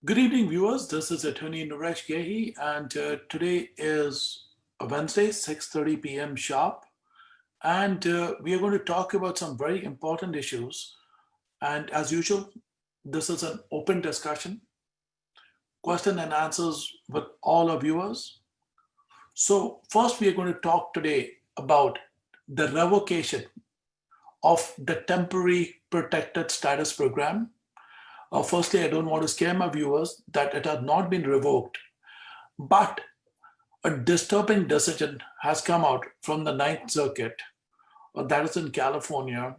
Good evening, viewers. This is Attorney Naresh Gehi, and today is a Wednesday, 6:30 p.m. sharp, and we are going to talk about some very important issues. And as usual, this is an open discussion, question and answers with all our viewers. So, first, we are going to talk today about the revocation of the temporary protected status program. Firstly, I don't want to scare my viewers that it has not been revoked, but a disturbing decision has come out from the Ninth Circuit, that is in California,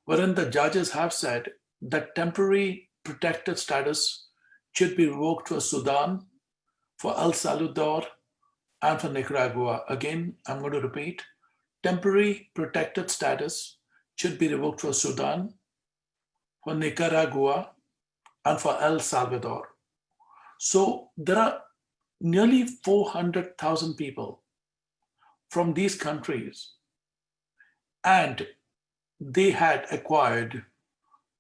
wherein the judges have said that temporary protected status should be revoked for Sudan, for El Salvador, and for Nicaragua. Again, I'm going to repeat, temporary protected status should be revoked for Sudan, for Nicaragua, and for El Salvador. So there are nearly 400,000 people from these countries, and they had acquired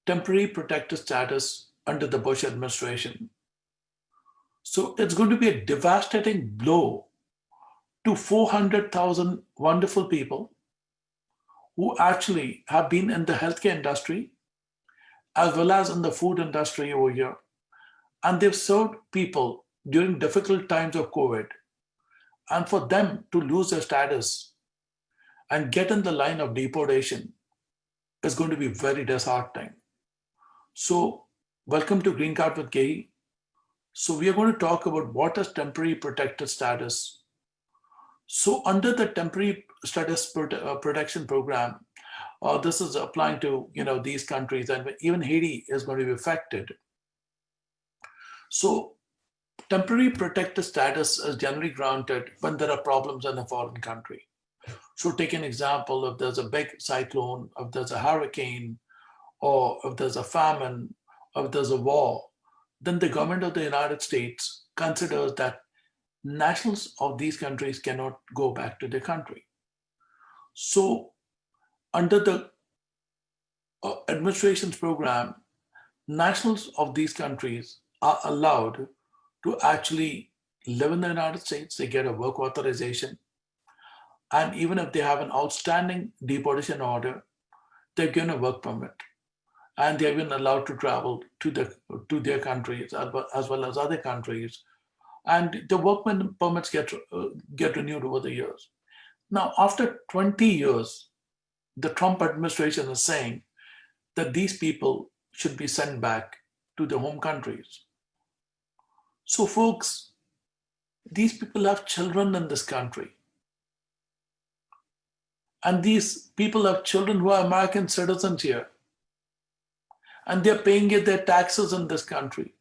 temporary protected status under the Bush administration. So it's going to be a devastating blow to 400,000 wonderful people who actually have been in the healthcare industry as well as in the food industry over here. And they've served people during difficult times of COVID. And for them to lose their status and get in the line of deportation is going to be very disheartening. So, welcome to Green Card with Gehi. So, we are going to talk about what is temporary protected status. So, under the temporary status protection program, this is applying to these countries, and even Haiti is going to be affected. So, temporary protected status is generally granted when there are problems in a foreign country. So, take an example: if there's a big cyclone, if there's a hurricane, or if there's a famine, or if there's a war, then the government of the United States considers that nationals of these countries cannot go back to their country. So, under the administration's program, nationals of these countries are allowed to actually live in the United States. They get a work authorization. And even if they have an outstanding deportation order, they're given a work permit, and they've been allowed to travel to their countries as well as other countries, and the work permits get renewed over the years. Now, after 20 years, the Trump administration is saying that these people should be sent back to their home countries. So, folks, these people have children in this country, and these people have children who are American citizens here, and they're paying their taxes in this country.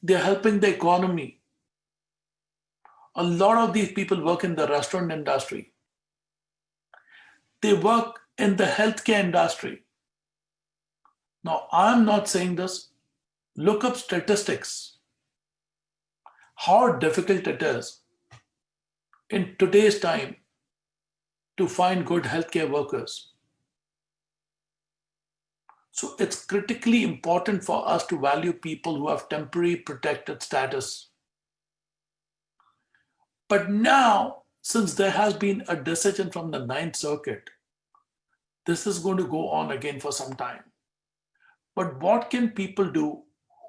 They're helping the economy. A lot of these people work in the restaurant industry. They work in the healthcare industry. Now, I'm not saying this. Look up statistics. How difficult it is in today's time to find good healthcare workers. So it's critically important for us to value people who have temporary protected status. But now, since there has been a decision from the Ninth Circuit, this is going to go on again for some time. But what can people do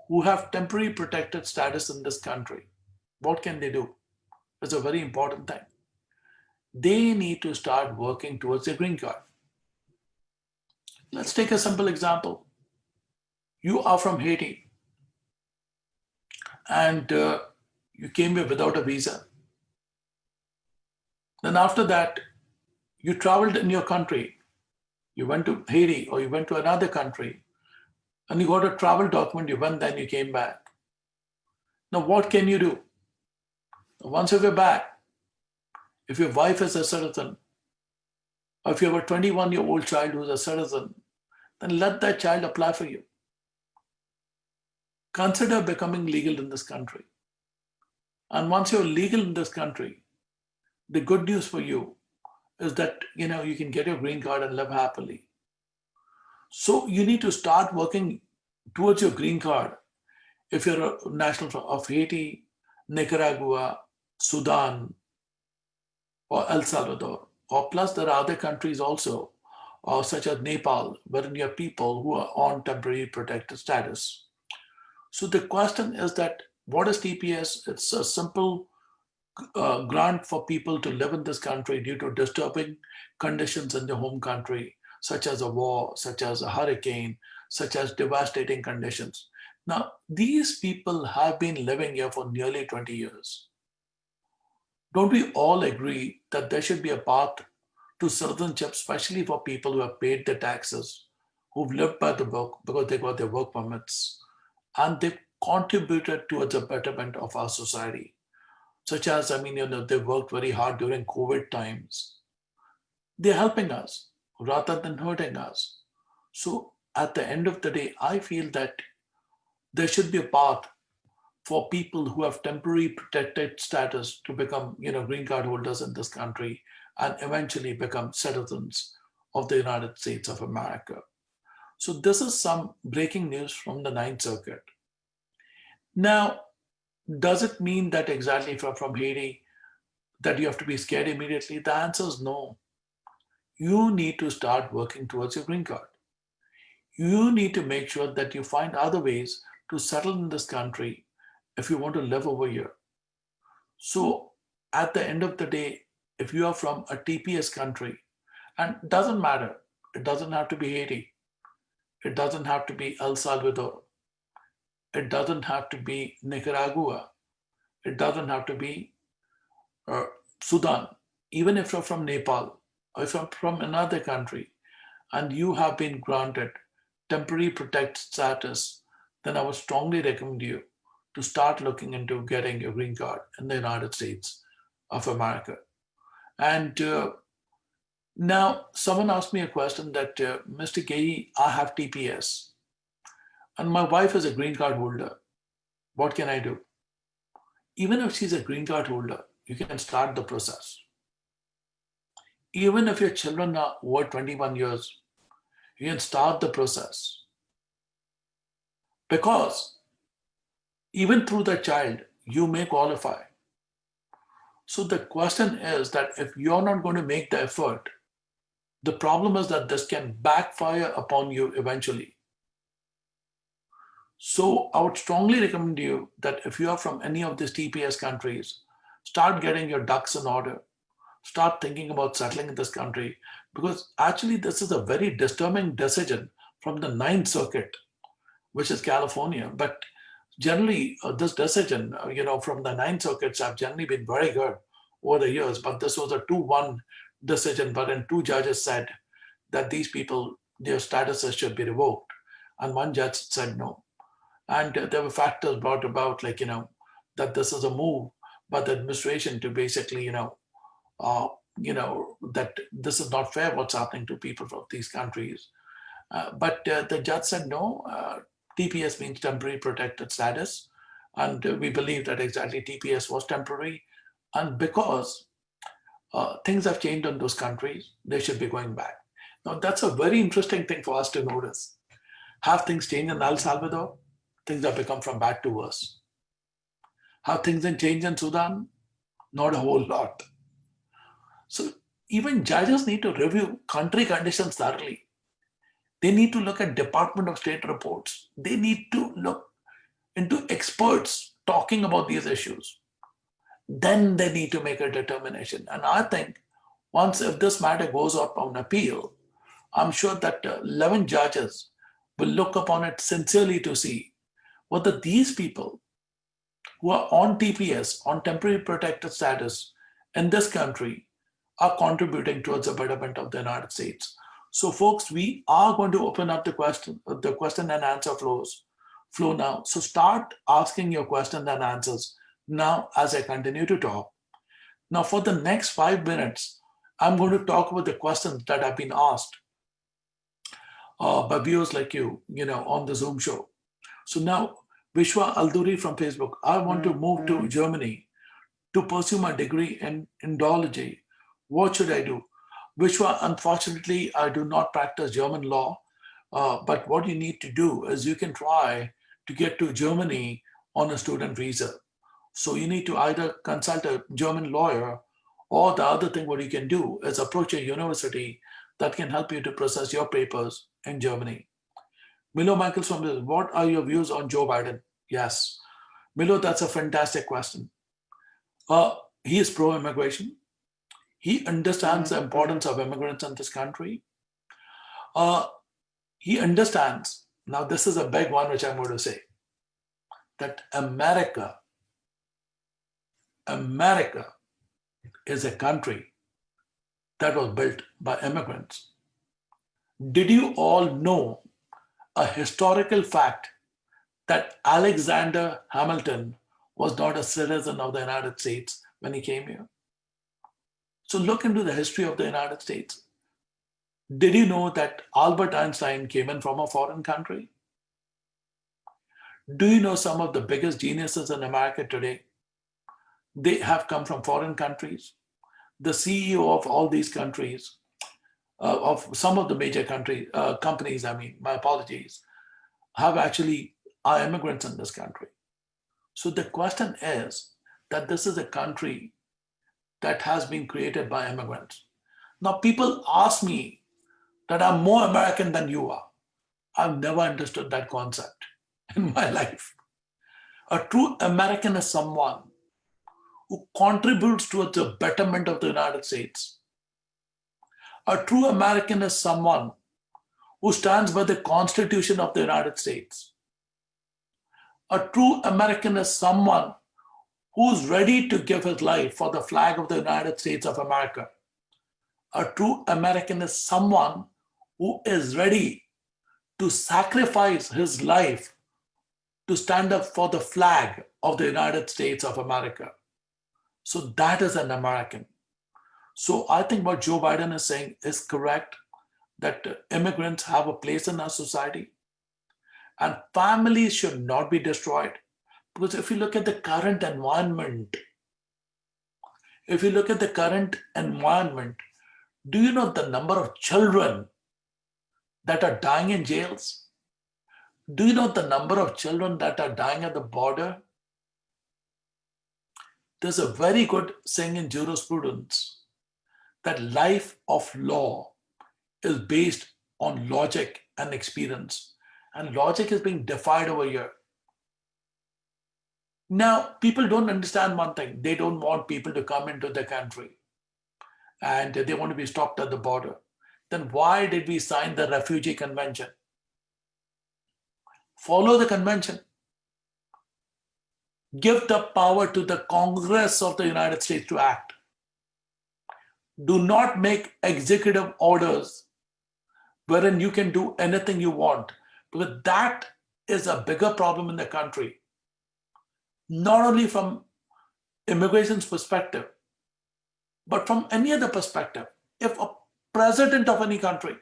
who have temporary protected status in this country? What can they do? It's a very important thing. They need to start working towards their green card. Let's take a simple example. You are from Haiti, and you came here without a visa. Then after that, you traveled in your country. You went to Haiti or you went to another country, and you got a travel document. You went, then you came back. Now, what can you do? Once you're back, if your wife is a citizen, or if you have a 21-year-old child who's a citizen, then let that child apply for you. Consider becoming legal in this country. And once you're legal in this country, the good news for you is that you can get your green card and live happily. So you need to start working towards your green card, if you're a national of Haiti, Nicaragua, Sudan, or El Salvador, or plus there are other countries also, such as Nepal, wherein you have people who are on temporary protected status. So the question is that what is TPS? It's a simple grant for people to live in this country due to disturbing conditions in their home country, such as a war, such as a hurricane, such as devastating conditions. Now, these people have been living here for nearly 20 years. Don't we all agree that there should be a path to citizenship, especially for people who have paid their taxes, who've lived by the book because they got their work permits, and they've contributed towards the betterment of our society? Such as, I mean, they worked very hard during COVID times. They're helping us rather than hurting us. So at the end of the day, I feel that there should be a path for people who have temporary protected status to become, green card holders in this country and eventually become citizens of the United States of America. So this is some breaking news from the Ninth Circuit. Now, does it mean that exactly from Haiti that you have to be scared immediately? The answer is no. You need to start working towards your green card. You need to make sure that you find other ways to settle in this country if you want to live over here. So at the end of the day, if you are from a TPS country, and it doesn't matter, it doesn't have to be Haiti, it doesn't have to be El Salvador, it doesn't have to be Nicaragua, it doesn't have to be uh, Sudan, even if you're from Nepal, or if you're from another country, and you have been granted temporary protected status, then I would strongly recommend you to start looking into getting your green card in the United States of America. And now, someone asked me a question that, Mr. Gehi, I have TPS, and my wife is a green card holder. What can I do? Even if she's a green card holder, you can start the process. Even if your children are over 21 years, you can start the process. Because even through the child, you may qualify. So the question is that if you're not going to make the effort, the problem is that this can backfire upon you eventually. So I would strongly recommend you that if you are from any of these TPS countries, start getting your ducks in order. Start thinking about settling in this country, because actually this is a very disturbing decision from the Ninth Circuit, which is California. But generally, this decision, from the Ninth Circuits have generally been very good over the years. But this was a 2-1 decision, wherein two judges said that these people, their statuses should be revoked. And one judge said no. And there were factors brought about, like, that this is a move by the administration to basically, that this is not fair what's happening to people from these countries. But the judge said no, TPS means temporary protected status. And we believe that exactly TPS was temporary. And because things have changed in those countries, they should be going back. Now, that's a very interesting thing for us to notice. Have things changed in El Salvador? Things have become from bad to worse. Have things changed in Sudan? Not a whole lot. So even judges need to review country conditions thoroughly. They need to look at Department of State reports. They need to look into experts talking about these issues. Then they need to make a determination. And I think once if this matter goes up on appeal, I'm sure that 11 judges will look upon it sincerely to see whether these people who are on TPS, on temporary protected status in this country, are contributing towards the betterment of the United States. So, folks, we are going to open up the question and answer flow now. So start asking your questions and answers now as I continue to talk. Now, for the next 5 minutes, I'm going to talk about the questions that have been asked by viewers like you, on the Zoom show. So now, Vishwa Alduri from Facebook, I want to move to Germany to pursue my degree in Indology. What should I do? Vishwa, unfortunately, I do not practice German law, But what you need to do is you can try to get to Germany on a student visa. So you need to either consult a German lawyer, or the other thing what you can do is approach a university that can help you to process your papers in Germany. Milo Michaels from this, what are your views on Joe Biden? Yes. Milo, that's a fantastic question. Uh, he is pro-immigration. He understands the importance of immigrants in this country. Uh, he understands, now this is a big one which I'm going to say, that America is a country that was built by immigrants. Did you all know a historical fact that Alexander Hamilton was not a citizen of the United States when he came here? So look into the history of the United States. Did you know that Albert Einstein came in from a foreign country? Do you know some of the biggest geniuses in America today? They have come from foreign countries. The CEO of all these countries, of some of the major companies, my apologies, have actually are immigrants in this country. So the question is that this is a country that has been created by immigrants. Now people ask me that I'm more American than you are. I've never understood that concept in my life. A true American is someone who contributes towards the betterment of the United States. A true American is someone who stands by the Constitution of the United States. A true American is someone who's ready to give his life for the flag of the United States of America. A true American is someone who is ready to sacrifice his life to stand up for the flag of the United States of America. So that is an American. So I think what Joe Biden is saying is correct, that immigrants have a place in our society and families should not be destroyed. Because if you look at the current environment, do you know the number of children that are dying in jails? Do you know the number of children that are dying at the border? There's a very good saying in jurisprudence that life of law is based on logic and experience. And logic is being defied over here. Now, people don't understand one thing. They don't want people to come into the country and they want to be stopped at the border. Then why did we sign the Refugee Convention? Follow the convention. Give the power to the Congress of the United States to act. Do not make executive orders wherein you can do anything you want, because that is a bigger problem in the country. Not only from immigration's perspective, but from any other perspective. If a president of any country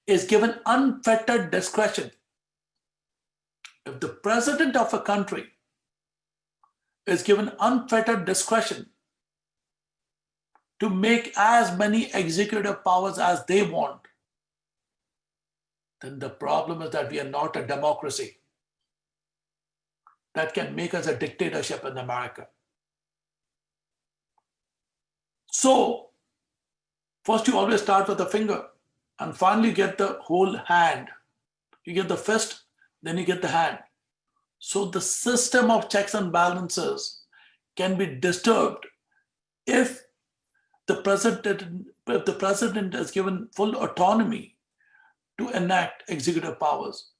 is given unfettered discretion, if the president of a country is given unfettered discretion to make as many executive powers as they want, then the problem is that we are not a democracy. That can make us a dictatorship in America. So, first you always start with the finger and finally get the whole hand. You get the fist, then you get the hand. So the system of checks and balances can be disturbed if the president is given full autonomy to enact executive powers.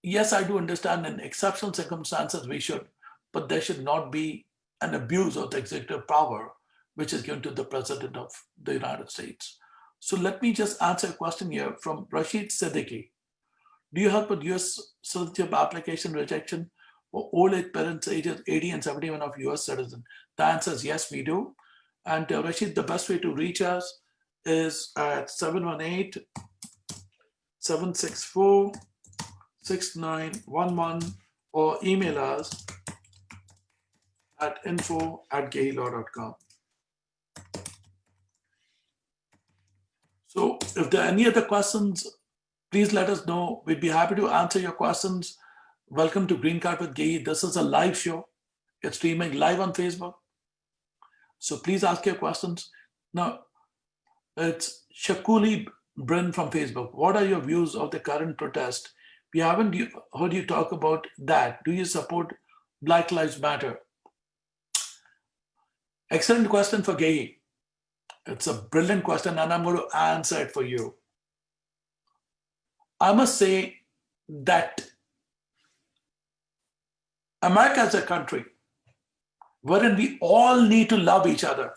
Yes, I do understand in exceptional circumstances we should, but there should not be an abuse of the executive power which is given to the president of the United States. So let me just answer a question here from Rashid Siddiqui. Do you help with US citizenship application rejection for old age parents ages 80 and 71 of US citizens? The answer is yes, we do. And Rashid, the best way to reach us is at 718-764-6911 or email us at info@gehilaw.com. So if there are any other questions, please let us know. We'd be happy to answer your questions. Welcome to Green Card with Gehi. This is a live show. It's streaming live on Facebook. So please ask your questions. Now, it's Shakuli Brin from Facebook. What are your views of the current protest? We haven't heard you talk about that. Do you support Black Lives Matter? Excellent question for Gehi. It's a brilliant question, and I'm going to answer it for you. I must say that America is a country wherein we all need to love each other.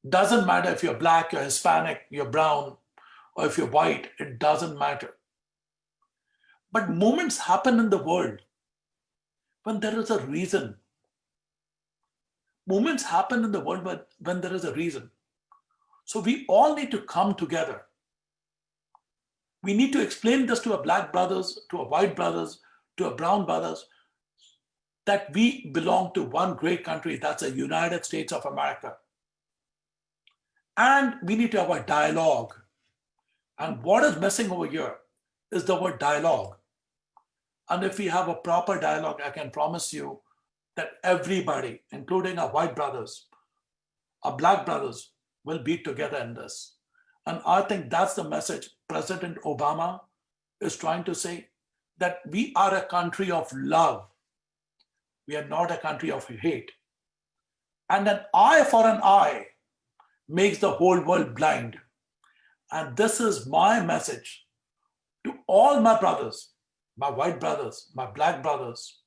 Doesn't matter if you're black, you're Hispanic, you're brown, or if you're white, it doesn't matter. But moments happen in the world when there is a reason. Moments happen in the world when there is a reason. So we all need to come together. We need to explain this to our black brothers, to our white brothers, to our brown brothers, that we belong to one great country, that's the United States of America. And we need to have a dialogue. And what is missing over here is the word dialogue. And if we have a proper dialogue, I can promise you that everybody, including our white brothers, our black brothers, will be together in this. And I think that's the message President Obama is trying to say, that we are a country of love. We are not a country of hate. And an eye for an eye makes the whole world blind. And this is my message to all my brothers, my white brothers, my black brothers.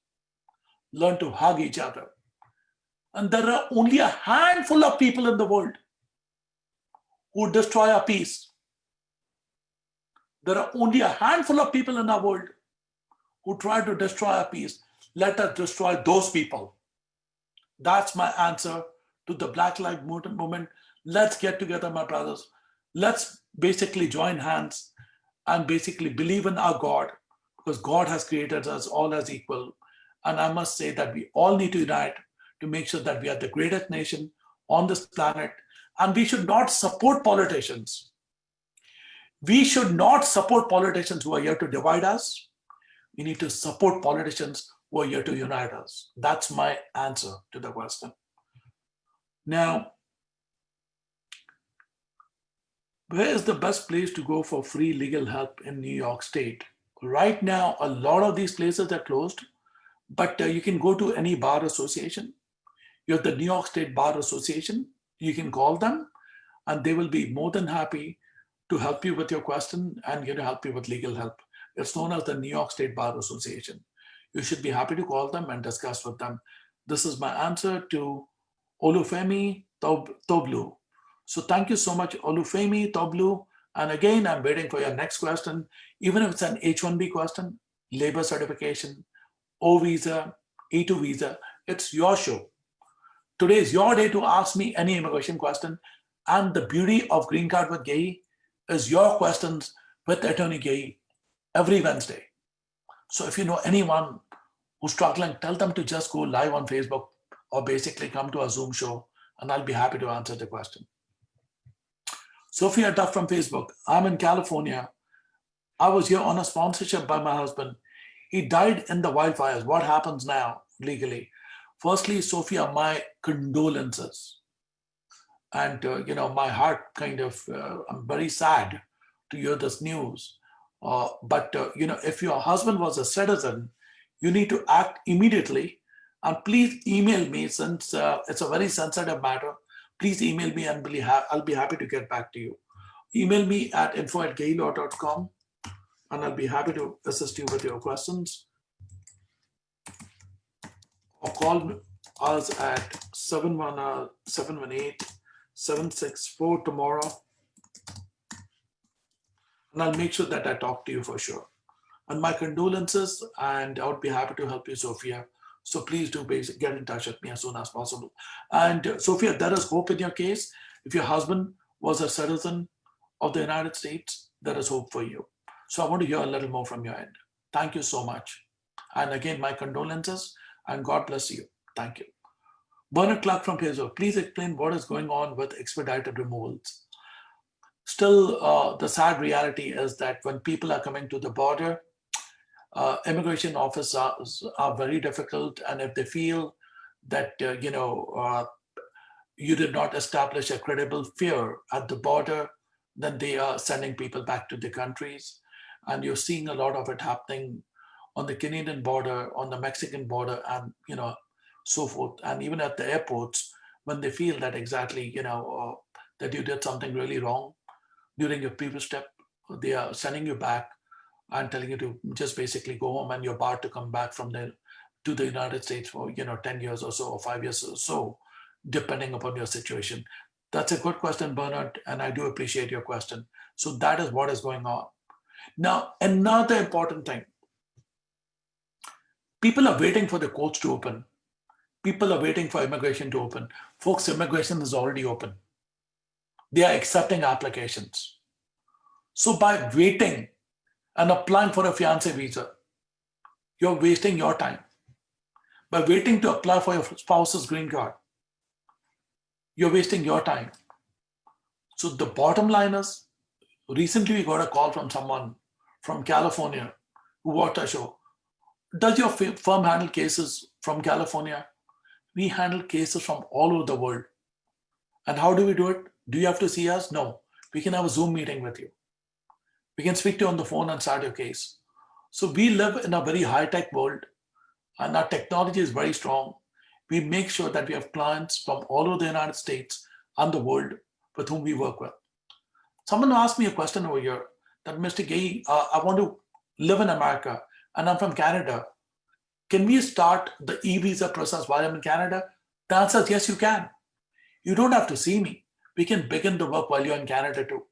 Learn to hug each other. And there are only a handful of people in the world who destroy our peace. There are only a handful of people in our world who try to destroy our peace. Let us destroy those people. That's my answer to the Black Lives Movement. Let's get together, my brothers. Let's basically join hands and basically believe in our God, because God has created us all as equal. And I must say that we all need to unite to make sure that we are the greatest nation on this planet. And we should not support politicians. We should not support politicians who are here to divide us. We need to support politicians who are here to unite us. That's my answer to the question. Now, where is the best place to go for free legal help in New York State? Right now, a lot of these places are closed, but you can go to any bar association. You have the New York State Bar Association. You can call them, and they will be more than happy to help you with your question and help you with legal help. It's known as the New York State Bar Association. You should be happy to call them and discuss with them. This is my answer to Olufemi Toblu. So thank you so much, Olufemi Toblu. And again, I'm waiting for your next question. Even if it's an H-1B question, labor certification, O visa, E2 visa, it's your show. Today is your day to ask me any immigration question. And the beauty of Green Card with Gehi is your questions with Attorney Gehi every Wednesday. So if you know anyone who's struggling, tell them to just go live on Facebook or basically come to a Zoom show, and I'll be happy to answer the question. Sophia Duff from Facebook. I'm in California. I was here on a sponsorship by my husband. He died in the wildfires. What happens now legally? Firstly, Sophia, my condolences. And, my heart kind of, I'm very sad to hear this news. But if your husband was a citizen, you need to act immediately. And please email me, since it's a very sensitive matter. Please email me and I'll be happy to get back to you. Email me at info@gehilaw.com and I'll be happy to assist you with your questions. Or call us at 718-764 tomorrow. And I'll make sure that I talk to you for sure. And my condolences, and I would be happy to help you, Sophia. So please do get in touch with me as soon as possible. And Sophia, there is hope in your case. If your husband was a citizen of the United States, there is hope for you. So I want to hear a little more from your end. Thank you so much. And again, my condolences and God bless you. Thank you. Bernard Clark from Facebook, please explain what is going on with expedited removals. Still, the sad reality is that when people are coming to the border, immigration officers are very difficult, and if they feel that you did not establish a credible fear at the border, then they are sending people back to their countries. And you're seeing a lot of it happening on the Canadian border, on the Mexican border, and so forth. And even at the airports, when they feel that exactly, that you did something really wrong during your previous step, they are sending you back and telling you to just basically go home, and you're barred to come back from there to the United States for 10 years or so, or 5 years or so, depending upon your situation. That's a good question, Bernard, and I do appreciate your question. So that is what is going on. Now, another important thing, people are waiting for the courts to open. People are waiting for immigration to open. Folks, immigration is already open. They are accepting applications. So by waiting and applying for a fiancé visa, you're wasting your time. By waiting to apply for your spouse's green card, you're wasting your time. So the bottom line is, recently we got a call from someone from California who watched our show. Does your firm handle cases from California? We handle cases from all over the world. And how do we do it? Do you have to see us? No. We can have a Zoom meeting with you. We can speak to you on the phone and start your case. So we live in a very high-tech world, and our technology is very strong. We make sure that we have clients from all over the United States and the world with whom we work with. Someone asked me a question over here that, Mr. Gehi, I want to live in America and I'm from Canada. Can we start the e-visa process while I'm in Canada? The answer is yes, you can. You don't have to see me. We can begin the work while you're in Canada too.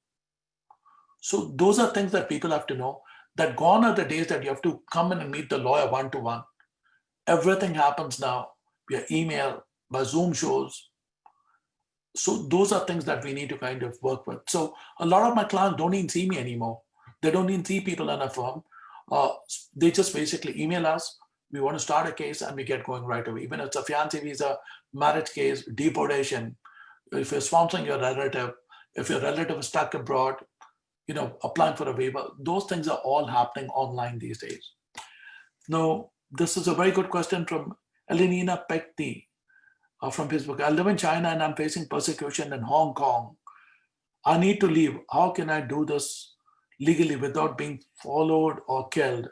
So those are things that people have to know, that gone are the days that you have to come in and meet the lawyer one-to-one. Everything happens now via email, by Zoom shows. So those are things that we need to kind of work with. So a lot of my clients don't even see me anymore. They don't even see people in a firm. They just basically email us. We want to start a case and we get going right away. Even if it's a fiancé visa, marriage case, deportation, if you're sponsoring your relative, if your relative is stuck abroad, applying for a waiver, those things are all happening online these days. Now, this is a very good question from Elenina Pekti from Facebook. I live in China and I'm facing persecution in Hong Kong. I need to leave. How can I do this legally without being followed or killed?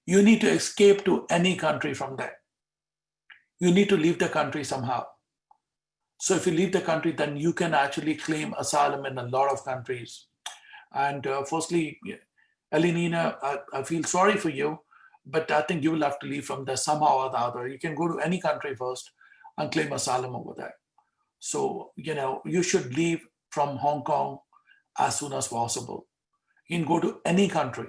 You need to escape to any country from there. You need to leave the country somehow. So if you leave the country, then you can actually claim asylum in a lot of countries. And firstly, Elenina, I feel sorry for you, but I think you will have to leave from there somehow or the other. You can go to any country first and claim asylum over there. So, you should leave from Hong Kong as soon as possible. You can go to any country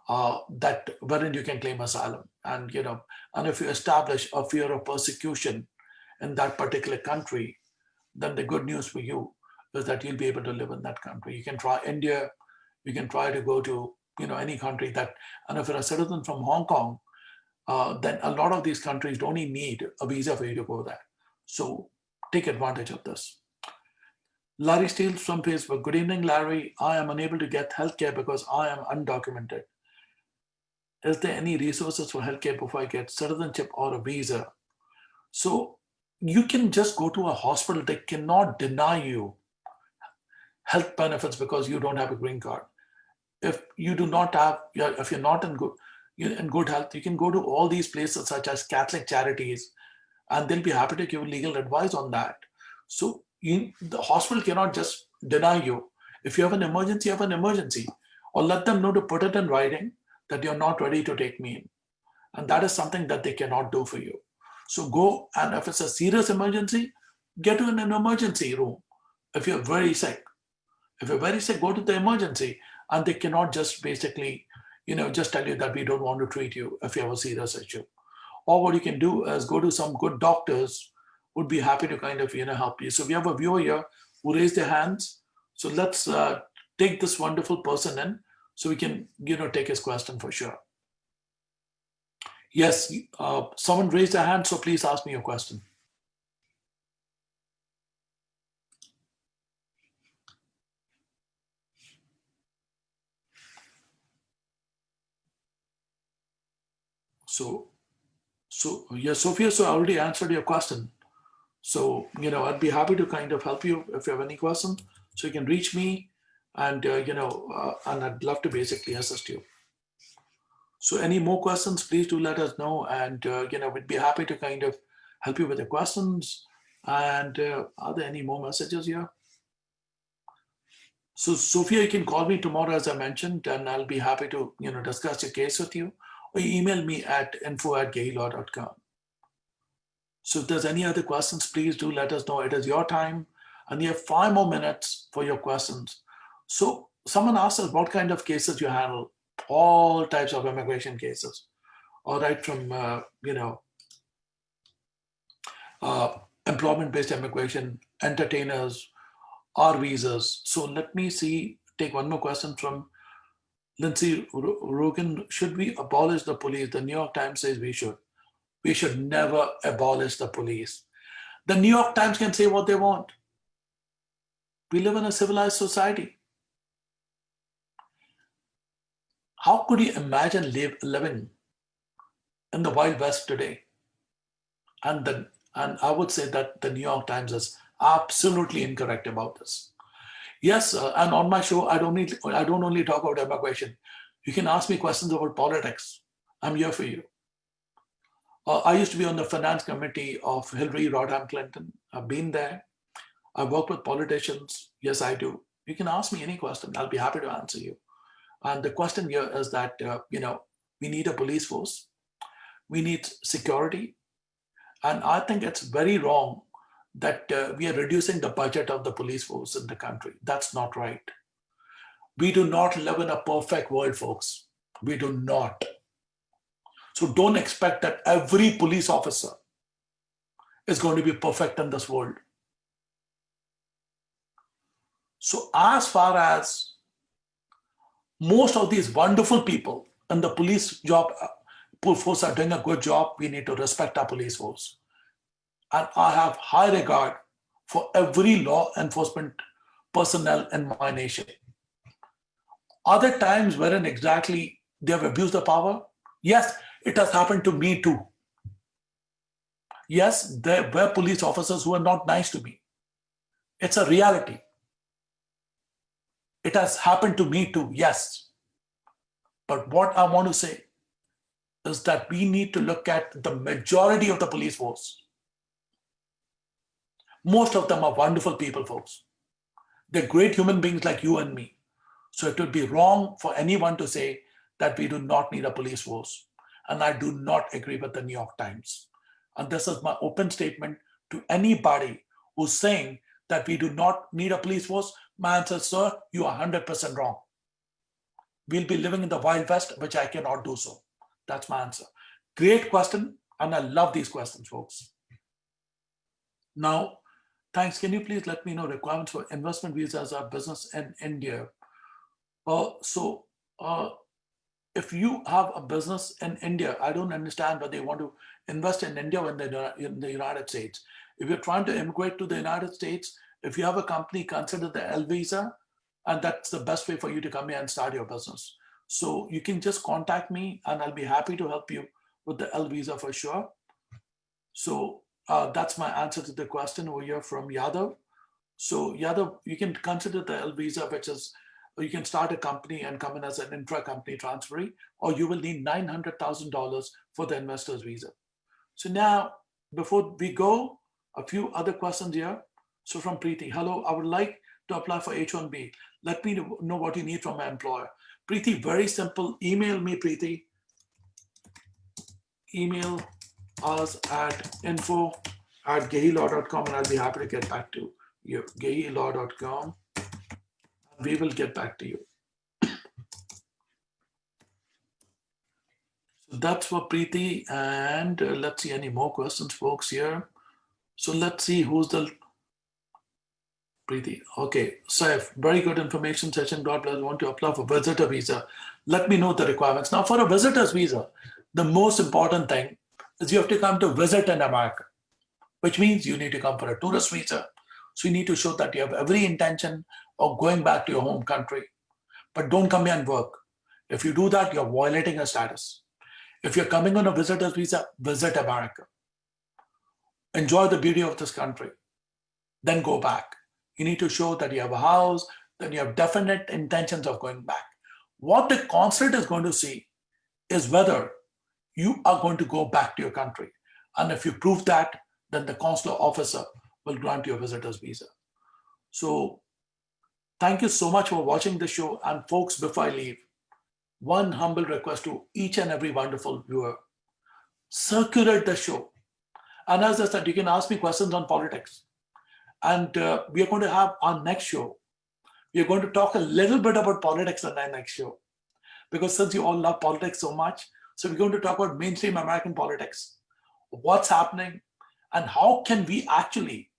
that wherein you can claim asylum. And, and if you establish a fear of persecution in that particular country, then the good news for you is that you'll be able to live in that country. You can try India, you can try to go to, any country that, and if you're a citizen from Hong Kong, then a lot of these countries don't even need a visa for you to go there. So take advantage of this. Larry Steele from Facebook. Good evening, Larry. I am unable to get healthcare because I am undocumented. Is there any resources for healthcare before I get citizenship or a visa? So you can just go to a hospital. They cannot deny you health benefits because you don't have a green card. If you do not have, if you're not in good health, you can go to all these places such as Catholic charities, and they'll be happy to give legal advice on that. So the hospital cannot just deny you. If you have an emergency, you have an emergency, or let them know to put it in writing that you're not ready to take me in. And that is something that they cannot do for you. So go, and if it's a serious emergency, get to an emergency room. If you're very sick, go to the emergency, and they cannot just basically, just tell you that we don't want to treat you if you have a serious issue. Or what you can do is go to some good doctors who would be happy to kind of, help you. So we have a viewer here who raised their hands. So let's take this wonderful person in so we can, take his question for sure. Yes, someone raised their hand, so please ask me your question. So yeah, Sophia, so I already answered your question. So, I'd be happy to kind of help you if you have any question. So you can reach me and, and I'd love to basically assist you. So any more questions, please do let us know. And, we'd be happy to kind of help you with the questions. And are there any more messages here? So Sophia, you can call me tomorrow, as I mentioned, and I'll be happy to, discuss your case with you, or email me at info@gehilaw.com. So if there's any other questions, please do let us know. It is your time, and you have 5 more minutes for your questions. So someone asked us what kind of cases you handle. All types of immigration cases, all right, from employment-based immigration, entertainers, R visas. So let me see. Take one more question from Lindsay Rogan. Should we abolish the police? The New York Times says we should. We should never abolish the police. The New York Times can say what they want. We live in a civilized society. How could you imagine living in the Wild West today? And I would say that the New York Times is absolutely incorrect about this. Yes, and on my show, I don't only talk about immigration. You can ask me questions about politics. I'm here for you. I used to be on the finance committee of Hillary Rodham Clinton. I've been there. I work with politicians. Yes, I do. You can ask me any question. I'll be happy to answer you. And the question here is that, we need a police force. We need security. And I think it's very wrong that we are reducing the budget of the police force in the country. That's not right. We do not live in a perfect world, folks. We do not. So don't expect that every police officer is going to be perfect in this world. So as far as most of these wonderful people in the police force are doing a good job, we need to respect our police force. And I have high regard for every law enforcement personnel in my nation. Other times wherein exactly they have abused the power, yes, it has happened to me too. Yes, there were police officers who were not nice to me. It's a reality. It has happened to me too, yes. But what I want to say is that we need to look at the majority of the police force. Most of them are wonderful people, folks. They're great human beings like you and me. So it would be wrong for anyone to say that we do not need a police force. And I do not agree with the New York Times. And this is my open statement to anybody who's saying that we do not need a police force. My answer is, sir, you are 100% wrong. We'll be living in the Wild West, which I cannot do so. That's my answer. Great question. And I love these questions, folks. Now, thanks. Can you please let me know requirements for investment visas or business in India? If you have a business in India, I don't understand why they want to invest in India when they're in the United States. If you're trying to immigrate to the United States, if you have a company, consider the L visa, and that's the best way for you to come here and start your business. So you can just contact me and I'll be happy to help you with the L visa for sure. So that's my answer to the question over here from Yadav. So Yadav, you can consider the L visa, which is you can start a company and come in as an intra-company transferee, or you will need $900,000 for the investor's visa. So now, before we go, a few other questions here. So from Preeti, hello, I would like to apply for H-1B. Let me know what you need from my employer. Preeti, very simple. Email me, Preeti. Email us at info@gehilaw.com and I'll be happy to get back to you. gehilaw.com. We will get back to you. So that's for Preeti. And let's see any more questions, folks, here. So let's see who's the Preeti. Okay, Saif, very good information session. God bless. Want to apply for visitor visa. Let me know the requirements. Now, for a visitor's visa, the most important thing is you have to come to visit in America, which means you need to come for a tourist visa. So you need to show that you have every intention of going back to your home country. But don't come here and work. If you do that, you're violating your status. If you're coming on a visitor's visa, visit America. Enjoy the beauty of this country. Then go back. You need to show that you have a house, that you have definite intentions of going back. What the consulate is going to see is whether you are going to go back to your country. And if you prove that, then the consular officer will grant you a visitor's visa. So thank you so much for watching the show. And folks, before I leave, one humble request to each and every wonderful viewer: circulate the show. And as I said, you can ask me questions on politics. And we are going to have our next show. We are going to talk a little bit about politics on our next show. Because since you all love politics so much, so we're going to talk about mainstream American politics, what's happening, and how can we actually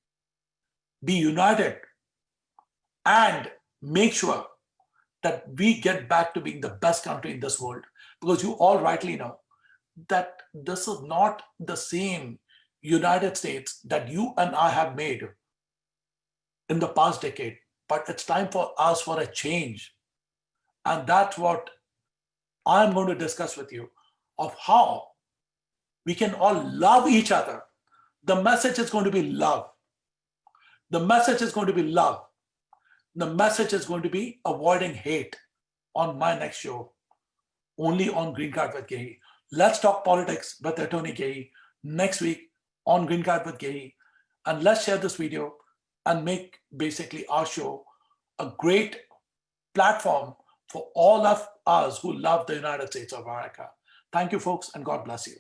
be united and make sure that we get back to being the best country in this world. Because you all rightly know that this is not the same United States that you and I have made in the past decade, but it's time for us for a change. And that's what I'm going to discuss with you, of how we can all love each other. The message is going to be love. The message is going to be love. The message is going to be avoiding hate on my next show, only on Green Card with Gehi. Let's talk politics with Attorney Gehi next week on Green Card with Gehi. And let's share this video and make basically our show a great platform for all of us who love the United States of America. Thank you, folks, and God bless you.